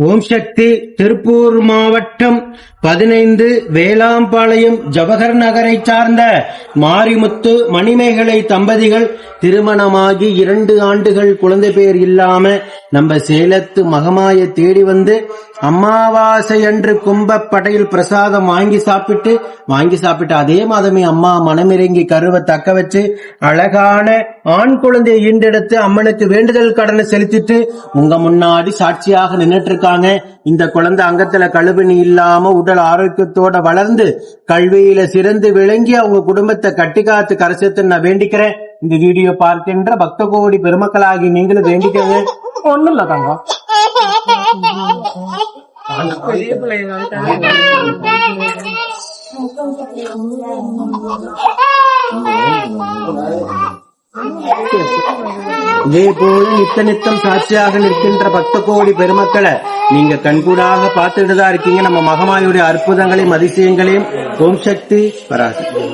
ஓம் சக்தி. திருப்பூர் மாவட்டம் 15 வேளாம்பாளையம் ஜவஹர் நகரை சார்ந்த மாரிமுத்து மணிமேகலை தம்பதிகள் திருமணமாகி 2 ஆண்டுகள் குழந்தை பேர் இல்லாம நம்ம சேலத்து மகமாய தேடி வந்து அமாவாசை அன்று கும்ப படையில் பிரசாதம் வாங்கி சாப்பிட்டு அதே மாதமே அம்மா மனமிறங்கி கருவை தக்க வச்சு அழகான ஆண் குழந்தையை ஈண்டெடுத்து அம்மனுக்கு வேண்டுதல் கடனை செலுத்திட்டு உங்க முன்னாடி சாட்சியாக நின்றுட்டு இருக்காங்க. இந்த குழந்தை அங்கத்துல கழுவினி இல்லாம உடல் ஆரோக்கியத்தோட வளர்ந்து கல்வியில சிறந்து விளங்கி அவங்க குடும்பத்தை கட்டி காத்து கரைசத்து நான் வேண்டிக்கிறேன். இந்த வீடியோ பார்க்கின்ற பக்த கோடி பெருமக்களாகி நீங்களும் வேண்டிக்கங்க. ஒண்ணும் இல்ல தாங்க. இதே போல நித்தம் சாட்சியாக நிற்கின்ற பக்த கோடி பெருமக்களை நீங்க கண்கூடாக பார்த்துட்டுதான் இருக்கீங்க. நம்ம மகமாயுடைய அற்புதங்களையும் அதிசயங்களையும். ஓம் சக்தி பராசக்தி.